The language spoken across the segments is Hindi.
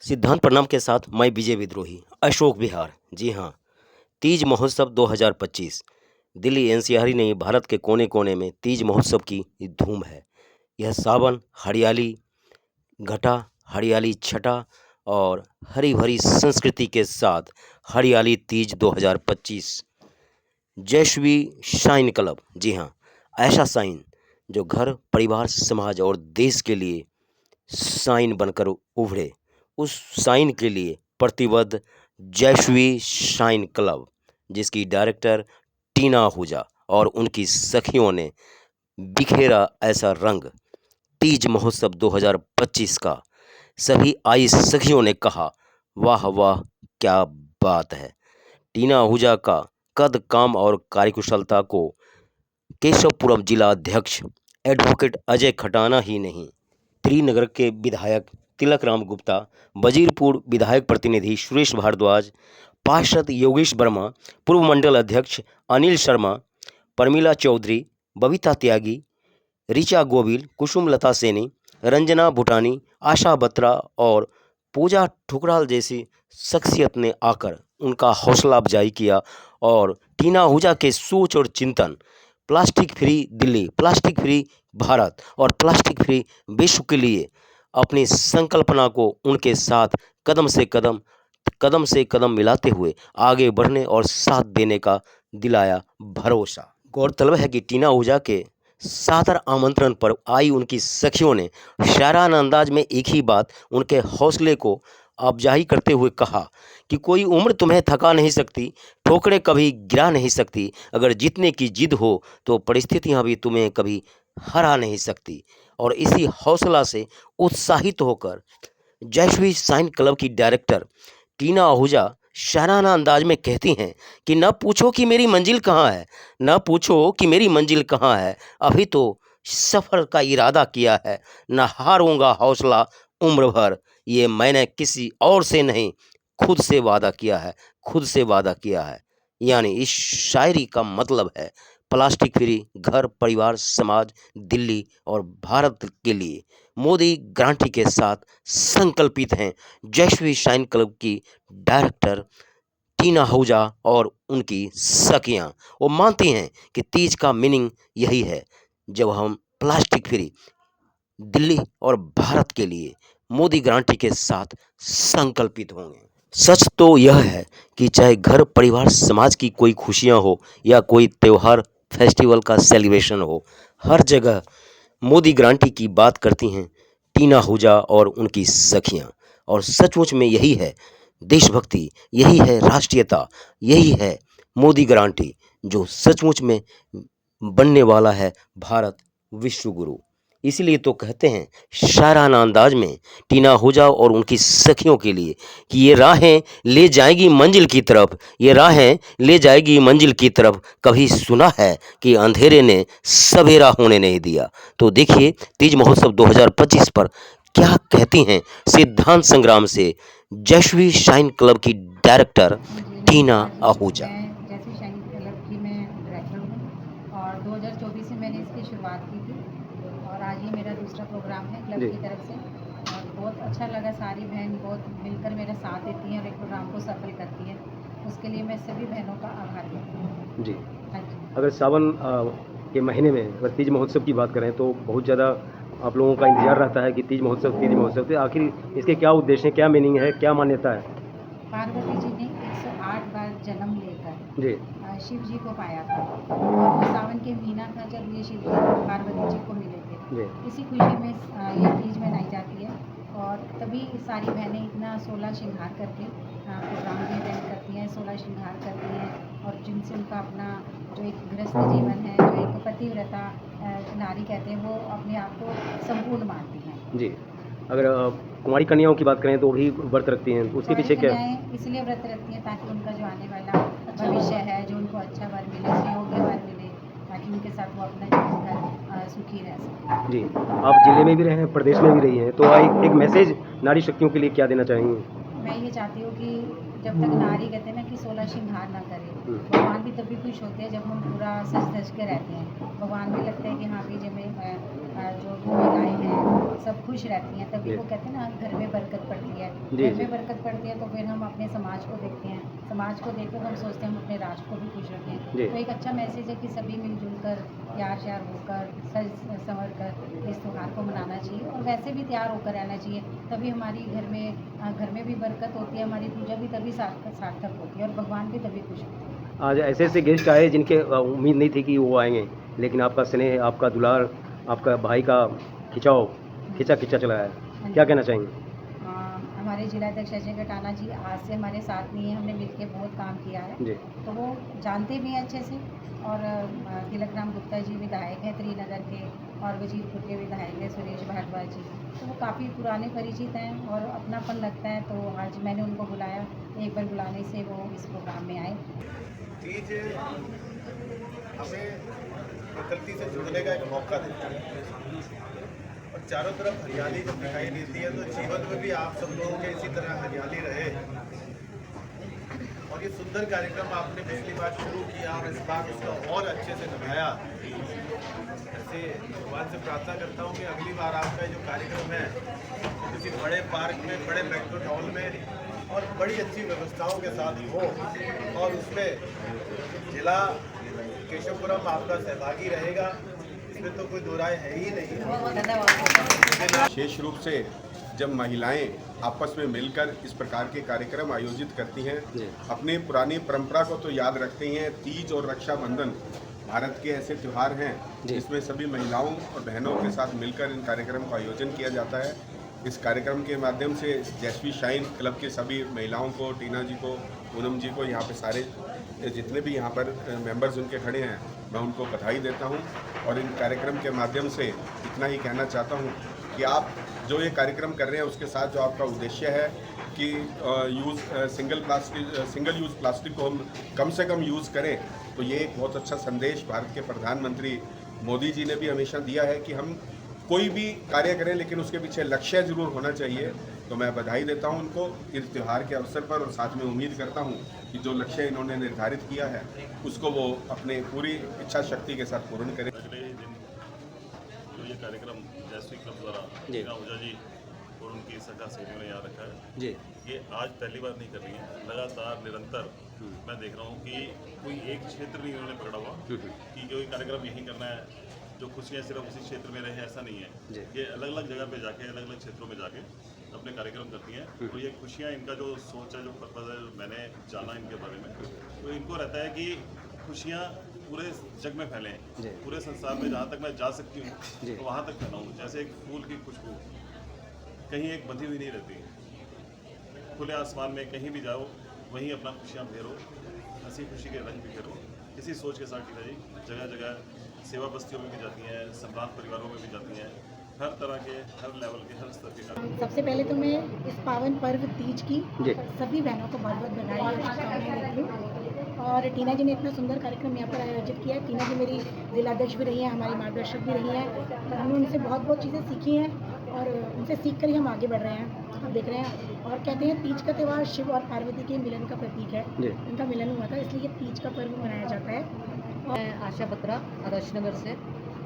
सिद्धांत प्रणाम के साथ मैं विजय विद्रोही अशोक विहार। जी हाँ, तीज महोत्सव 2025 दिल्ली एनसीआर ही नहीं, भारत के कोने कोने में तीज महोत्सव की धूम है। यह सावन, हरियाली घटा, हरियाली छटा और हरी भरी संस्कृति के साथ हरियाली तीज 2025। जयश्री शाइन क्लब, जी हाँ, ऐसा साइन जो घर, परिवार, समाज और देश के लिए साइन बनकर उभरे, उस साइन के लिए प्रतिबद्ध जयश्री शाइन क्लब, जिसकी डायरेक्टर टीना आहूजा और उनकी सखियों ने बिखेरा ऐसा रंग तीज महोत्सव 2025 का। सभी आई सखियों ने कहा, वाह वाह क्या बात है। टीना आहूजा का कद, काम और कार्यकुशलता को केशवपुरम जिला अध्यक्ष एडवोकेट अजय खटाना ही नहीं, त्रिनगर के विधायक तिलक राम गुप्ता, वजीरपुर विधायक प्रतिनिधि सुरेश भारद्वाज, पार्षद योगेश वर्मा, पूर्व मंडल अध्यक्ष अनिल शर्मा, प्रमिला चौधरी, बबीता त्यागी, ऋचा गोविल, कुसुम लता सेनी, रंजना भूटानी, आशा बत्रा और पूजा ठुकराल जैसी शख्सियत ने आकर उनका हौसला अफजाई किया और टीना आहूजा के सोच और चिंतन, plastic free Delhi, plastic free Bharat और प्लास्टिक फ्री विश्व के लिए अपनी संकल्पना को उनके साथ कदम से कदम मिलाते हुए आगे बढ़ने और साथ देने का दिलाया भरोसा। गौरतलब है कि टीना आहूजा के सादर आमंत्रण पर आई उनकी सखियों ने शायराना अंदाज में एक ही बात उनके हौसले को अफजाई करते हुए कहा कि कोई उम्र तुम्हें थका नहीं सकती, ठोकरें कभी गिरा नहीं सकती, अगर जीतने की जिद हो तो परिस्थितियां भी तुम्हें कभी हरा नहीं सकती। और इसी हौसला से उत्साहित होकर जयश्री साइन क्लब की डायरेक्टर टीना आहूजा शायराना अंदाज में कहती हैं कि न पूछो कि मेरी मंजिल कहाँ है, न पूछो कि मेरी मंजिल कहाँ है, अभी तो सफ़र का इरादा किया है, न हारूंगा हौसला उम्र भर, ये मैंने किसी और से नहीं खुद से वादा किया है, खुद से वादा किया है। यानी इस शायरी का मतलब है प्लास्टिक फ्री घर, परिवार, समाज, दिल्ली और भारत के लिए मोदी गारंटी के साथ संकल्पित हैं जयश्री शाइन क्लब की डायरेक्टर टीना आहूजा और उनकी सखियां। वो मानती हैं कि तीज का मीनिंग यही है, जब हम प्लास्टिक फ्री दिल्ली और भारत के लिए मोदी गारंटी के साथ संकल्पित होंगे। सच तो यह है कि चाहे घर, परिवार, समाज की कोई खुशियां हो या कोई त्यौहार, फेस्टिवल का सेलिब्रेशन हो, हर जगह मोदी गारंटी की बात करती हैं टीना आहूजा और उनकी सखियां। और सचमुच में यही है देशभक्ति, यही है राष्ट्रीयता, यही है मोदी गारंटी, जो सचमुच में बनने वाला है भारत विश्व गुरु। इसलिए तो कहते हैं शायराना अंदाज में टीना आहूजा और उनकी सखियों के लिए कि ये राहें ले जाएगी मंजिल की तरफ, ये राहें ले जाएगी मंजिल की तरफ, कभी सुना है कि अंधेरे ने सवेरा होने नहीं दिया। तो देखिए तीज महोत्सव 2025 पर क्या कहती हैं सिद्धांत संग्राम से जयश्री शाइन क्लब की डायरेक्टर टीना आहूजा। जयश्री शाइन क्लब की मैं डायरेक्टर हूँ और 2024 में मैंने इसकी शुरुआत की थी और आज ये मेरा दूसरा प्रोग्राम है क्लब की तरफ से और बहुत अच्छा लगा। सारी बहन बहुत मिलकर मेरा साथ देती हैं और एक प्रोग्राम को सफल करती है, उसके लिए मैं सभी बहनों का आभार करती हूँ। जी, हाँ जी। अगर सावन के महीने में अगर तीज महोत्सव की बात करें तो बहुत ज़्यादा आप लोगों का इंतजार रहता है कि तीज महोत्सव, तो आखिर इसके क्या उद्देश्य हैं, क्या मीनिंग है, क्या मान्यता है? पार्वती जी ने 108 बार जन्म लेकर जी शिव जी को पाया था और वो सावन के महीना था जब ये शिव जी पार्वती जी को मिले थे। जी इसी खुशी में ये तीज मनाई जाती है और तभी सारी बहनें इतना 16 श्रृंगार करके प्रोग्राम भी अटेंड करती हैं, 16 श्रृंगार करती हैं और जिनसे उनका अपना जो एक गृहस्थ जीवन है, जो एक पतिव्रता नारी कहते हैं, वो अपने आप को संपूर्ण मानती हैं। जी, अगर कुंवारी कन्याओं की बात करें तो भी व्रत रखती हैं, तो उसके पीछे क्या? इसलिए व्रत रखती हैं ताकि उनका जो आने वाला भविष्य है, जो उनको अच्छा वर मिले, सुयोग्य वर मिले, ताकि उनके साथ वो अपना जीवन भर सुखी रह सकें। जी, आप जिले में भी रहे हैं, प्रदेश में भी रही हैं, तो एक मैसेज नारी शक्तियों के लिए क्या देना चाहेंगी? मैं ये चाहती हूँ कि जब तक नारी कहते हैं ना कि 16 श्रृंगार ना करे, भगवान भी तभी खुश होते हैं जब हम पूरा सज धज के रहते हैं। भगवान भी लगता है कि हाँ भी जब जो महिलाएँ हैं हैं, सब खुश रहती हैं, तभी जी। वो कहते हैं ना घर में बरकत पड़ती है। जी, घर जी। में बरकत पड़ती है तो फिर हम अपने समाज को देखते हैं, समाज को देख कर हम सोचते हैं हम अपने राष्ट्र को भी खुश रखें। जी। तो एक अच्छा मैसेज है कि सभी मिलजुल कर, तैयार श्यार होकर, सज संवर कर इस त्योहार को मनाना चाहिए और वैसे भी तैयार होकर रहना चाहिए। तभी हमारी घर में भी बरकत होती है, हमारी पूजा भी तभी सार्थक होती है और भगवान भी तभी खुश होते हैं। आज ऐसे-ऐसे गेस्ट आए जिनके उम्मीद नहीं थी कि वो आएँगे, लेकिन आपका स्नेह, आपका दुलार, आपका भाई का खिंचाव खिंचा-खिंचा चला है। हाँ क्या जी। कहना चाहेंगे? हमारे जिलाध्यक्ष अजय कटाना जी आज से हमारे साथ नहीं है, हमने मिलके बहुत काम किया है। जी। तो वो जानते भी हैं अच्छे से और तिलक राम गुप्ता जी विधायक हैं त्रिनगर के और वजीरपुर के विधायक हैं सुरेश भारद्वाज जी। तो वो काफ़ी पुराने परिचित हैं और अपनापन लगता है, तो आज मैंने उनको बुलाया। एक बार बुलाने से वो इस प्रोग्राम में आए। तीज हमें प्रकृति से जुड़ने का एक मौका देता है और चारों तरफ हरियाली जब दिखाई देती है तो जीवन में भी आप सब लोगों के इसी तरह हरियाली रहे। और ये सुंदर कार्यक्रम आपने पिछली बार शुरू किया और इस बार उसको और अच्छे से निभाया। ऐसे भगवान से प्रार्थना करता हूँ कि अगली बार आपका जो कार्यक्रम है वो किसी बड़े पार्क में, बड़े बैंक्वेट हॉल में और बड़ी अच्छी व्यवस्थाओं के साथ हो और उसमें जिला केशवपुरम आपका सहभागी रहेगा, इसमें तो कोई दो राय है ही नहीं। धन्यवाद। विशेष रूप से जब महिलाएं आपस में मिलकर इस प्रकार के कार्यक्रम आयोजित करती हैं, जी। अपनी पुरानी परंपरा को तो याद रखती हैं। तीज और रक्षाबंधन भारत के ऐसे त्यौहार हैं जी। जिसमें सभी महिलाओं और बहनों के साथ मिलकर इन कार्यक्रम का आयोजन किया जाता है। इस कार्यक्रम के माध्यम से जैस्वी शाइन क्लब के सभी महिलाओं को, टीना जी को, पूनम जी को, यहाँ पे सारे जितने भी यहाँ पर मेंबर्स उनके खड़े हैं, मैं उनको बधाई देता हूँ। और इन कार्यक्रम के माध्यम से इतना ही कहना चाहता हूँ कि आप जो ये कार्यक्रम कर रहे हैं उसके साथ जो आपका उद्देश्य है कि सिंगल यूज़ प्लास्टिक को हम कम से कम यूज़ करें, तो ये एक बहुत अच्छा संदेश भारत के प्रधानमंत्री मोदी जी ने भी हमेशा दिया है कि हम कोई भी कार्य करें लेकिन उसके पीछे लक्ष्य जरूर होना चाहिए। तो मैं बधाई देता हूं उनको इस त्यौहार के अवसर पर और साथ में उम्मीद करता हूं कि जो लक्ष्य इन्होंने निर्धारित किया है उसको वो अपने पूरी इच्छा शक्ति के साथ पूर्ण करें। अगले ही दिन जो ये कार्यक्रम जैस्वी क्लब द्वारा जी। मीना ओझा जी और उनकी सखा सहेलियों ने यहाँ रखा है, जी। ये आज पहली बार नहीं कर रही है। लगातार निरंतर मैं देख रहा हूँ कि कोई एक क्षेत्र नहीं उन्होंने पकड़ा हुआ कि कोई कार्यक्रम यहीं करना है, जो खुशियाँ सिर्फ उसी क्षेत्र में रहे, ऐसा नहीं जी। है। ये अलग अलग जगह पे जाके, अलग अलग क्षेत्रों में जाके अपने कार्यक्रम करती हैं। और ये खुशियाँ, इनका जो सोच है, जो पर्पज़ है, मैंने जाना इनके बारे में, तो इनको रहता है कि खुशियाँ पूरे जग में फैलें, जी। पूरे संसार में जहाँ तक मैं जा सकती जी। हूँ तो वहाँ तक फैलाऊँ। जैसे एक फूल की खुशबू कहीं एक बंधी हुई नहीं रहती, खुले आसमान में कहीं भी जाओ वहीं अपना खुशियाँ बिखेरो, हंसी खुशी के रंग बिखेरो। इसी सोच के साथ टीना जी जगह जगह सेवा बस्तियों में भी जाती हैं, सम्राट परिवारों में भी जाती हैं, हर तरह के, हर लेवल के, हर स्तर के कार्यक्रम। सबसे पहले तो मैं इस पावन पर्व तीज की जी। सभी बहनों को बहुत बहुत बधाई और शुभकामनाएं देती हूँ। और टीना जी ने इतना सुंदर कार्यक्रम यहाँ पर आयोजित किया है। टीना जी मेरी जिलाध्यक्ष भी रही हैं, हमारी मार्गदर्शक भी रही हैं, तो हमने उनसे बहुत बहुत चीज़ें सीखी हैं और उनसे सीख कर ही हम आगे बढ़ रहे हैं। आप देख रहे हैं और कहते हैं तीज का त्यौहार शिव और पार्वती के मिलन का प्रतीक है। जी। इनका मिलन हुआ था, इसलिए ये तीज का पर्व मनाया जाता है। मैं आशा बत्रा आदर्श नगर से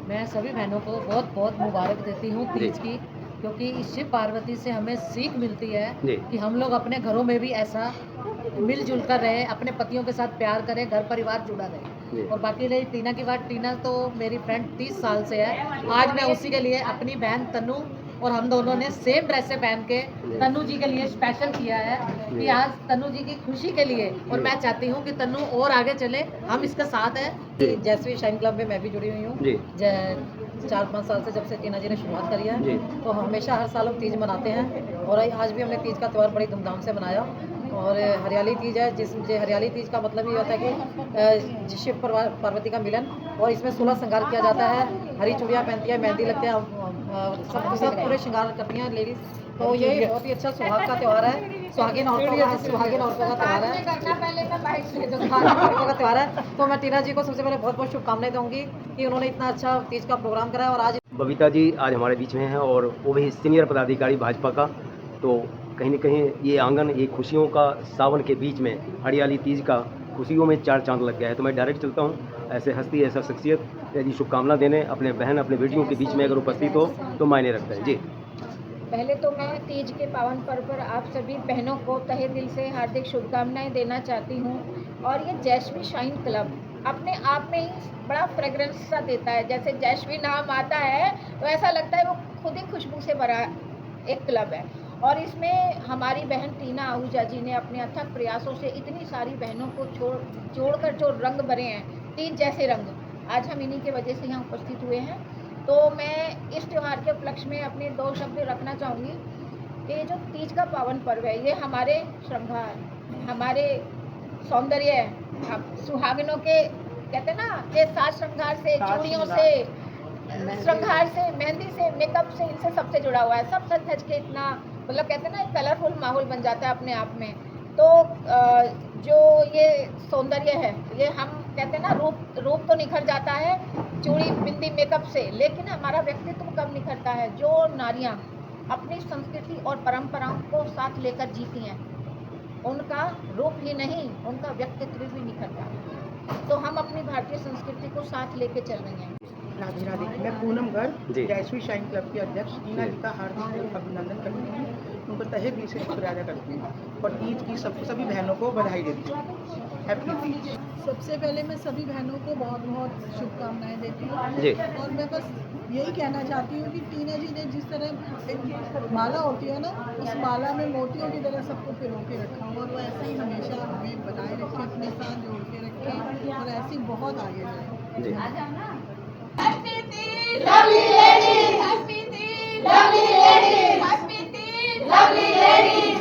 मैं सभी बहनों को बहुत बहुत मुबारक देती हूँ तीज की, क्योंकि इस शिव पार्वती से हमें सीख मिलती है जी। कि हम लोग अपने घरों में भी ऐसा मिलजुल कर रहें, अपने पतियों के साथ प्यार करें, घर परिवार जुड़ा जी। रहे। और बाकी रही टीना की बात, टीना तो मेरी फ्रेंड 30 साल से है। आज मैं उसी के लिए अपनी बहन तनु और हम दोनों ने सेम ड्रेस से पहन के तनु जी के लिए स्पेशल किया है कि आज तनु जी की खुशी के लिए, और मैं चाहती हूँ कि तनु और आगे चले, हम इसके साथ हैं। जैस्वी शाइन क्लब में मैं भी जुड़ी हुई हूँ जी। 4-5 साल से, जब से टीना जी ने शुरुआत करी जी। है। तो हमेशा हर साल हम तीज मनाते हैं और आज भी हमने तीज का त्यौहार बड़ी धूमधाम से मनाया। और हरियाली तीज है, जो हरियाली तीज का मतलब ये होता है कि शिव पार्वती का मिलन, और इसमें 16 श्रृंगार किया जाता है, हरी चूड़ियाँ पहनती है, मेहंदी लगती है, सब पूरे श्रृंगार करती हैं लेडीज। तो ये बहुत ही अच्छा सुहाग का त्यौहार है, सुहागिन औरतों का त्यौहार है, सुहागिन औरतों का त्यौहार है। तो मैं टीना जी को सबसे पहले बहुत बहुत शुभकामनाएं दूंगी कि उन्होंने इतना अच्छा तीज का प्रोग्राम कराया। और आज बबीता जी आज हमारे बीच में हैं और वो भी सीनियर पदाधिकारी भाजपा का। तो कहीं न कहीं ये आंगन, ये खुशियों का सावन के बीच में हरियाली तीज का खुशियों में चार चांद लग गया है। तो मैं डायरेक्ट चलता हूँ, ऐसे हस्ती ऐसा शख्सियत यदि शुभकामना देने अपने बहन अपने बेटियों के बीच में अगर उपस्थित हो तो मायने रखता है। जी पहले तो मैं तीज के पावन पर्व पर आप सभी बहनों को तहे दिल से हार्दिक शुभकामनाएं देना चाहती हूँ। और ये जैस्वी शाइन क्लब अपने आप में ही बड़ा फ्रेग्रेंस सा देता है। जैसे जैस्वी नाम आता है तो ऐसा लगता है वो खुद ही खुशबू से भरा एक क्लब है। और इसमें हमारी बहन टीना आहूजा जी ने अपने अथक प्रयासों से इतनी सारी बहनों को जोड़कर जो रंग भरे हैं, तीज जैसे रंग, आज हम इन्हीं की वजह से यहाँ उपस्थित हुए हैं। तो मैं इस त्यौहार के उपलक्ष्य में अपने 2 शब्द रखना चाहूँगी कि जो तीज का पावन पर्व है ये हमारे श्रृंगार, हमारे सौंदर्य, हम सुहागिनों के कहते हैं ना कि साज श्रृंगार से, चूड़ियों से, श्रृंगार से, मेहंदी से, मेकअप से, इनसे सबसे जुड़ा हुआ है। सब सज धज के इतना मतलब कहते हैं ना एक कलरफुल माहौल बन जाता है अपने आप में। तो जो ये सौंदर्य है ये हम कहते हैं ना रूप तो निखर जाता है चूड़ी बिंदी मेकअप से, लेकिन हमारा व्यक्तित्व कब निखरता है? जो नारियां अपनी संस्कृति और परंपराओं को साथ लेकर जीती हैं, उनका रूप ही नहीं उनका व्यक्तित्व भी निखरता है। तो हम अपनी भारतीय संस्कृति को साथ लेके चल रही हैं। राधे राधे। मैं पूनम गर्ग जी। जयश्री शाइन क्लब की अध्यक्ष टीना जी का हार्दिक अभिनंदन करती हूँ, उनको तहे दिल से शुक्रिया अदा करती हूँ और तीज की सभी बहनों को बधाई देती हूँ। हैप्पी तीज। सबसे पहले मैं सभी बहनों को बहुत बहुत शुभकामनाएं देती जी। हूँ। और मैं बस यही कहना चाहती हूँ कि टीना जी ने जिस तरह एक माला होती है ना, उस माला में मोतियों की तरह सबको पिरो के रखा हो, और वो ऐसे ही हमेशा हमें बनाए रखे, अपने साथ जोड़ के रखे और ऐसे ही बहुत आगे जाए। जी Happy Tees! Lovely ladies! Happy Tees! Lovely ladies! Happy Tees! Lovely ladies!